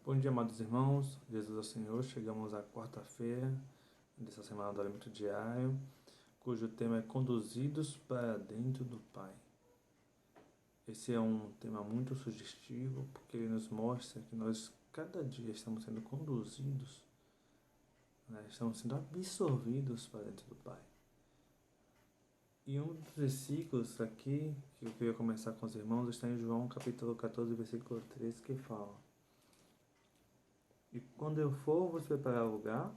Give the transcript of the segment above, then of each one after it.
Bom dia, amados irmãos. Jesus é o Senhor. Chegamos à quarta-feira dessa semana do Alimento Diário, cujo tema é Conduzidos para Dentro do Pai. Esse é um tema muito sugestivo, porque ele nos mostra que nós, cada dia, estamos sendo conduzidos, estamos sendo absorvidos para dentro do Pai. E um dos versículos aqui, que eu queria começar com os irmãos, está em João capítulo 14, versículo 3, que fala: E quando eu for vos preparar lugar,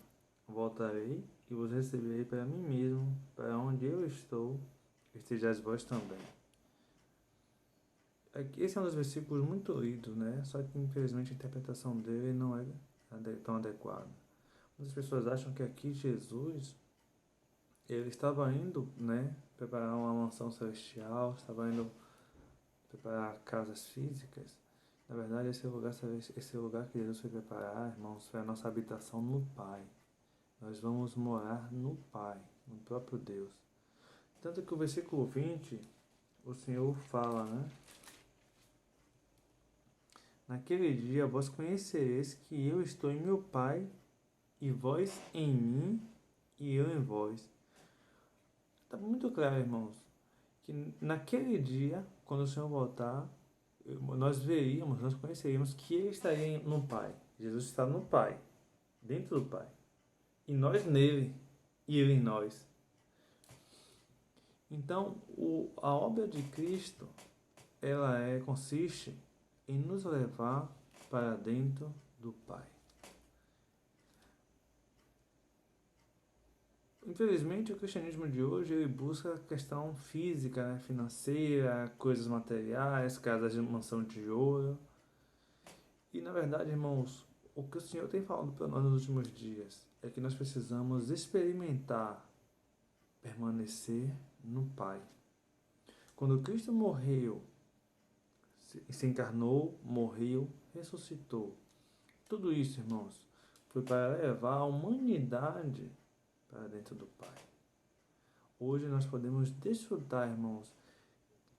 voltarei e vos receberei para mim mesmo, para onde eu estou, estejais vós também. Esse é um dos versículos muito lidos, né? Só que infelizmente a interpretação dele não é tão adequada. Muitas pessoas acham que aqui Jesus, ele estava indo, preparar uma mansão celestial, estava indo preparar casas físicas. Na verdade, esse lugar que Jesus foi preparar, irmãos, foi a nossa habitação no Pai. Nós vamos morar no Pai, no próprio Deus. Tanto que o versículo 20, o Senhor fala, Naquele dia vós conhecereis que eu estou em meu Pai, e vós em mim, e eu em vós. Está muito claro, irmãos, que naquele dia, quando o Senhor voltar, nós conheceríamos que Ele estaria no Pai. Jesus está no Pai, dentro do Pai. E nós nele, e Ele em nós. Então, a obra de Cristo, consiste em nos levar para dentro do Pai. Infelizmente, o cristianismo de hoje ele busca a questão física, financeira, coisas materiais, casas de mansão de ouro. E, na verdade, irmãos, o que o Senhor tem falado para nós nos últimos dias é que nós precisamos experimentar permanecer no Pai. Quando Cristo morreu, se encarnou, morreu, ressuscitou. Tudo isso, irmãos, foi para levar a humanidade para dentro do Pai. Hoje nós podemos desfrutar, irmãos,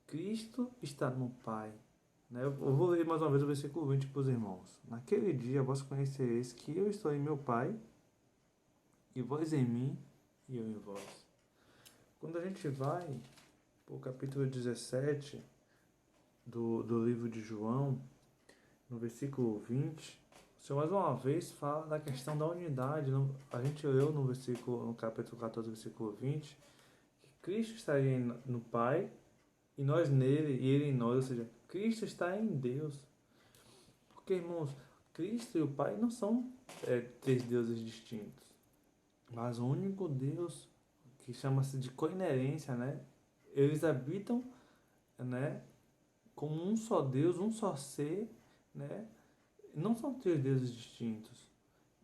Cristo está no Pai. Eu vou ler mais uma vez o versículo 20 para os irmãos. Naquele dia vós conhecereis que eu estou em meu Pai, e vós em mim, e eu em vós. Quando a gente vai para o capítulo 17 do livro de João, no versículo 20, o Senhor mais uma vez fala da questão da unidade. A gente leu no capítulo 14, versículo 20, que Cristo estaria no Pai, e nós nele, e ele em nós, ou seja, Cristo está em Deus. Porque, irmãos, Cristo e o Pai não são três deuses distintos, mas o único Deus, que chama-se de coinerência, eles habitam, como um só Deus, um só ser, não são três deuses distintos.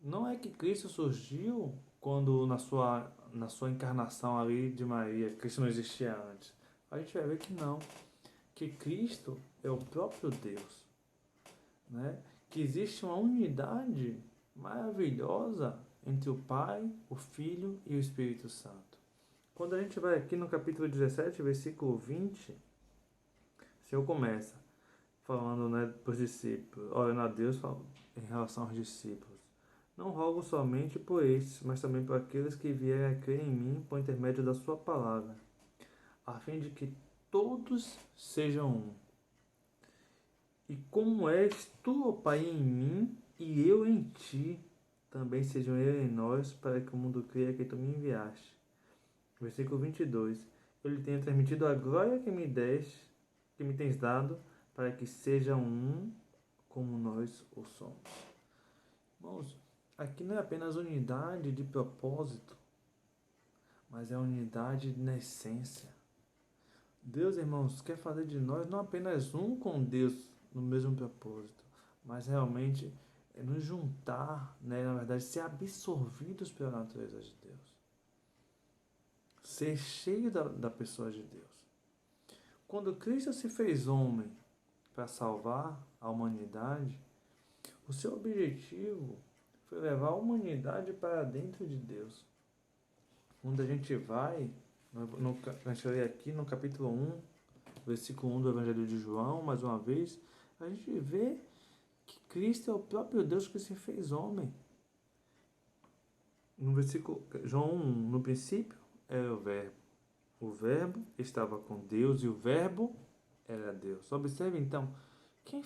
Não é que Cristo surgiu quando na sua encarnação ali de Maria, Cristo não existia antes. A gente vai ver que não, que Cristo é o próprio Deus, que existe uma unidade maravilhosa entre o Pai, o Filho e o Espírito Santo. Quando a gente vai aqui no capítulo 17, versículo 20, o Senhor começa falando para os discípulos, orando a Deus em relação aos discípulos. Não rogo somente por estes, mas também por aqueles que vierem a crer em mim por intermédio da sua palavra, a fim de que todos sejam um. E como és tu, ó Pai, em mim e eu em ti, também sejam eles em nós, para que o mundo creia que tu me enviaste. Versículo 22. Eu lhe tenho transmitido a glória que me tens dado, para que sejam um como nós o somos. Irmãos, aqui não é apenas unidade de propósito, mas é unidade na essência. Deus, irmãos, quer fazer de nós não apenas um com Deus no mesmo propósito, mas realmente nos juntar, na verdade, ser absorvidos pela natureza de Deus. Ser cheio da pessoa de Deus. Quando Cristo se fez homem para salvar a humanidade, o seu objetivo foi levar a humanidade para dentro de Deus. Quando a gente vai, a gente lê aqui no capítulo 1, versículo 1 do Evangelho de João, mais uma vez, a gente vê que Cristo é o próprio Deus que se fez homem. No versículo João 1, no princípio era o Verbo. O Verbo estava com Deus e o Verbo era Deus. Observe então, quem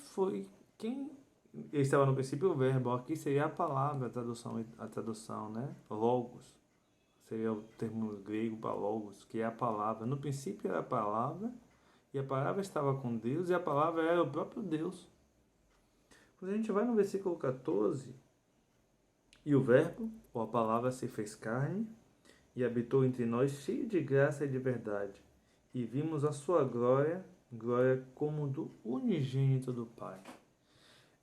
estava no princípio o Verbo, aqui seria a palavra, a tradução, né? Logos. Seria o termo grego para logos, que é a palavra. No princípio era a palavra, e a palavra estava com Deus, e a palavra era o próprio Deus. Quando a gente vai no versículo 14, e o Verbo, ou a palavra, se fez carne, e habitou entre nós, cheio de graça e de verdade. E vimos a sua glória, glória como do unigênito do Pai.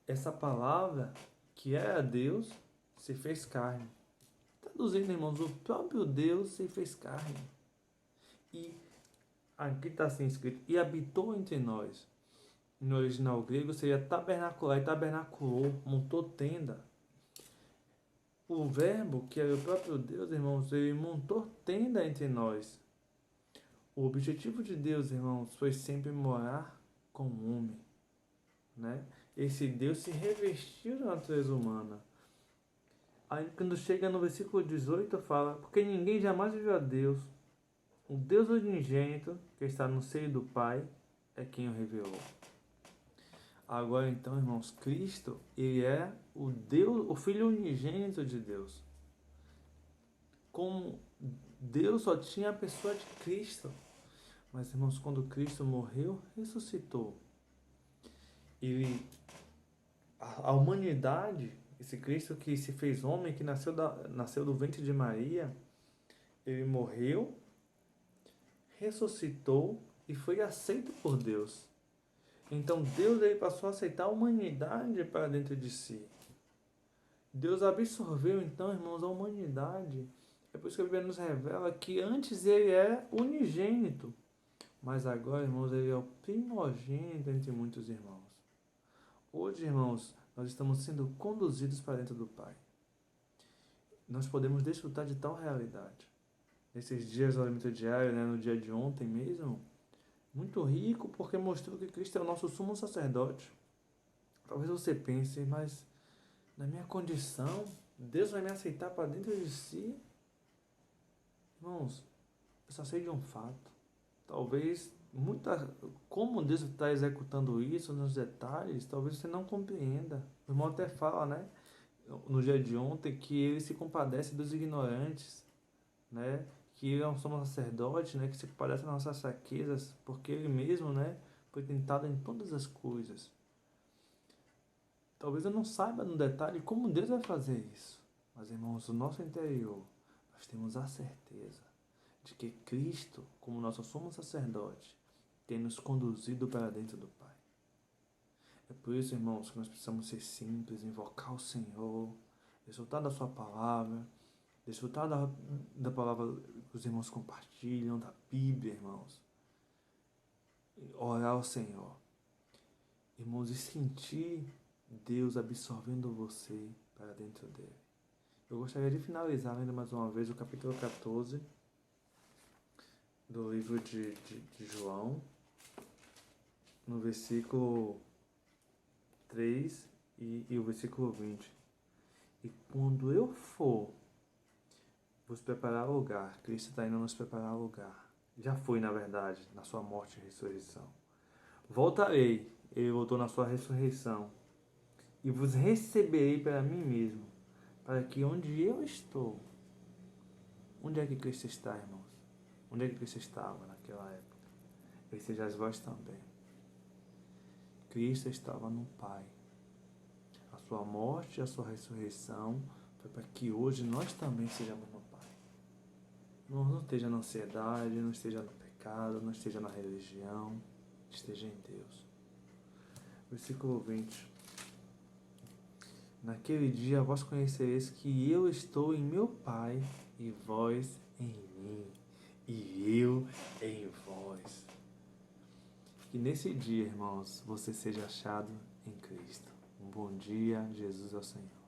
Essa palavra, que era Deus, se fez carne. Traduzindo, irmãos, o próprio Deus se fez carne. E aqui está assim escrito, e habitou entre nós. No original grego seria tabernacular, e tabernaculou, montou tenda. O Verbo, que era o próprio Deus, irmãos, ele montou tenda entre nós. O objetivo de Deus, irmãos, foi sempre morar com o homem, né? Esse Deus se revestiu da natureza humana. Aí quando chega no versículo 18 fala, porque ninguém jamais viu a Deus. O Deus unigênito, que está no seio do Pai, é quem o revelou. Agora então, irmãos, Cristo, ele é o Deus, o Filho unigênito de Deus. Como Deus só tinha a pessoa de Cristo. Mas, irmãos, quando Cristo morreu, ressuscitou. A humanidade, esse Cristo que se fez homem, que nasceu do ventre de Maria, ele morreu, ressuscitou e foi aceito por Deus. Então Deus ele passou a aceitar a humanidade para dentro de si. Deus absorveu então, irmãos, a humanidade. É por isso que a Bíblia nos revela que antes ele é unigênito, mas agora, irmãos, ele é o primogênito entre muitos irmãos. Hoje, irmãos, nós estamos sendo conduzidos para dentro do Pai. Nós podemos desfrutar de tal realidade. Nesses dias do alimento diário, né, no dia de ontem mesmo, muito rico porque mostrou que Cristo é o nosso sumo sacerdote. Talvez você pense, mas na minha condição, Deus vai me aceitar para dentro de si? Irmãos, eu só sei de um fato. Talvez, como Deus está executando isso nos detalhes, talvez você não compreenda. O irmão até fala, né, no dia de ontem, que ele se compadece dos ignorantes, né, que ele é um sumo sacerdote, né, que se compadece das nossas fraquezas, porque ele mesmo, né, foi tentado em todas as coisas. Talvez eu não saiba no detalhe como Deus vai fazer isso, mas, irmãos, no nosso interior, nós temos a certeza de que Cristo, como nosso sumo sacerdote, tem nos conduzido para dentro do Pai. É por isso, irmãos, que nós precisamos ser simples, invocar o Senhor, desfrutar da sua palavra, desfrutar da palavra que os irmãos compartilham, da Bíblia, irmãos. Orar ao Senhor. Irmãos, e sentir Deus absorvendo você para dentro dele. Eu gostaria de finalizar ainda mais uma vez o capítulo 14 do livro de João, no versículo 3 e o versículo 20. E quando eu for vos preparar lugar, Cristo está indo nos preparar lugar. Já foi, na verdade, na sua morte e ressurreição. Voltarei, ele voltou na sua ressurreição, e vos receberei para mim mesmo, para que onde eu estou, onde é que Cristo está, irmãos? Onde é que Cristo estava naquela época? Ele sejais vós também. Cristo estava no Pai. A sua morte e a sua ressurreição foi para que hoje nós também sejamos no Pai. Não esteja na ansiedade, não esteja no pecado, não esteja na religião, esteja em Deus. Versículo 20. Naquele dia vós conhecereis que eu estou em meu Pai e vós em mim, e eu em vós. Que nesse dia, irmãos, você seja achado em Cristo. Um bom dia, Jesus é o Senhor.